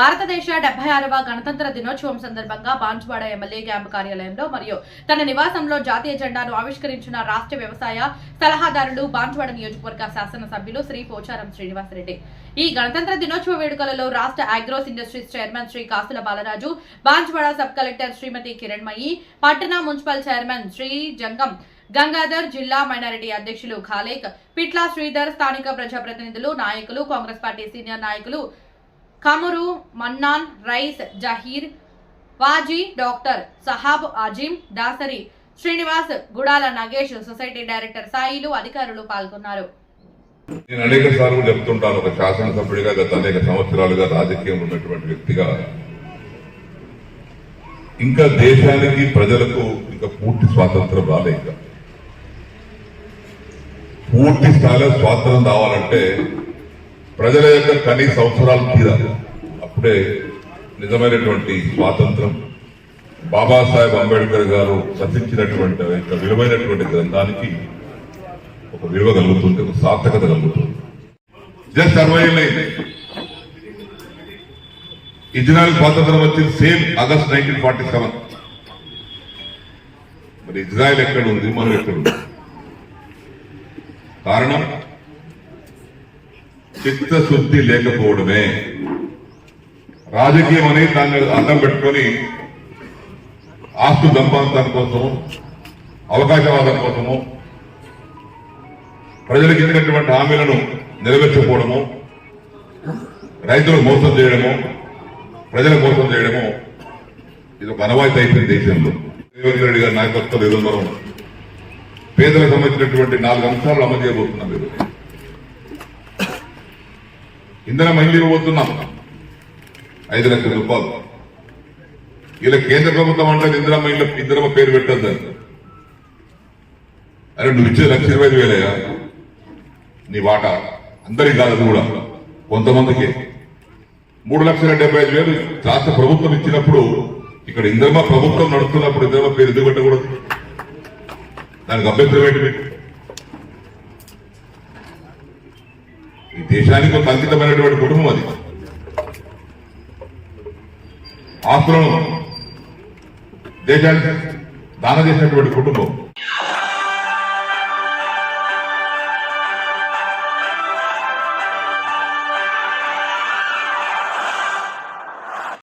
భారతదేశ 76వ గణతంత్ర దినోత్సవం సందర్భంగా బాన్సువాడ ఎమ్మెల్యే క్యాంపు కార్యాలయంలో మరియు తన నివాసంలో జాతీయ జెండాను ఆవిష్కరించిన రాష్ట్ర వ్యవసాయ సలహాదారులు బాన్సువాడ నియోజకవర్గ శాసనసభ్యులు శ్రీ పోచారం శ్రీనివాసరెడ్డి. ఈ గణతంత్ర దినోత్సవ వేడుకలలో రాష్ట్ర అగ్రోస్ ఇండస్ట్రీస్ చైర్మన్ శ్రీ కాసుల బాలరాజు, బాన్సువాడ సబ్ కలెక్టర్ శ్రీమతి కిరణ్మయి, పట్టణ మున్సిపల్ చైర్మన్ శ్రీ జంగం గంగాధర్, జిల్లా మైనారిటీ అధ్యక్షులు ఖాలేక్, పిట్లా శ్రీధర్, స్థానిక ప్రజాప్రతినిధులు, నాయకులు, కాంగ్రెస్ పార్టీ సీనియర్ నాయకులు Kamuru Mannan, Rais Zaheer, Wazi, doctor Sahab Azeem, Dasari Srinivas, Gudala Nagesh, society director Sailu, అధికారులు పాల్గొన్నారు. నేను అనేక సార్లు చెప్తుంటాను, ఒక శాసనసభ్యుడిగా గత అనేక సంవత్సరాలుగా రాజకీయంలో ఉన్నటువంటి వ్యక్తిగా, ఇంకా దేశానికి ప్రజలకు ఇంకా పూర్తి స్వాతంత్రం రాలే. ఇంకా పూర్తి స్థాయిలో స్వాతంత్రం రావాలంటే ప్రజల యొక్క కనీస అవసరాలు తీరాలి. అప్పుడే నిజమైనటువంటి స్వాతంత్రం, బాబాసాహెబ్ అంబేద్కర్ గారు రచించినటువంటి విలువైనటువంటి గ్రంథానికి ఒక విలువ కలుగుతుంది, ఒక సార్థకత కలుగుతుంది. జస్ట్ 60 ఏళ్ళైంది ఇజ్రాయెల్ స్వాతంత్రం వచ్చింది, సేమ్ ఆగస్ట్ 1947. మరి ఇజ్రాయెల్ ఎక్కడ ఉంది, మనం ఎక్కడ ఉంది? కారణం చిత్తశుద్ధి లేకపోవడమే. రాజకీయం అనేది దాన్ని అడ్డం పెట్టుకొని ఆస్తు సంపాదన కోసము, అవకాశవాదం కోసము, ప్రజలకు ఇచ్చినటువంటి హామీలను నెరవేర్చకపోవడము, రైతులను మోసం చేయడము, ప్రజల మోసం చేయడము, ఇది ఒక అనవాయితీ అయిపోయింది దేశంలో. రేవంత్ రెడ్డి గారి నాయకత్వంలో ఈరోజు మనం పేదలకు సంబంధించినటువంటి 4 అంశాలు అమలు చేయబోతున్నాం. మీరు ఇంధనం మహిళ ఇవ్వబోతున్నాం 5 లక్షల రూపాయలు. ఇలా కేంద్ర ప్రభుత్వం అంటే ఇందిరమ్మ పేరు పెట్టద్దు. అరే నువ్వు ఇచ్చే 1,25,000 నీ వాటా అందరికి కాదు, అది కూడా కొంతమందికి. 3,75,000 రాష్ట్ర ప్రభుత్వం ఇచ్చినప్పుడు, ఇక్కడ ఇందిరమ్మ ప్రభుత్వం నడుస్తున్నప్పుడు ఇందిరమ్మ పేరు ఎందుకు పెట్టకూడదు? దానికి అభ్యంతరం ఏంటి? ఈ దేశానికి ఒక అంకితమైనటువంటి కుటుంబం అది. ఆస్తులను దేశానికి దానం చేసినటువంటి కుటుంబం.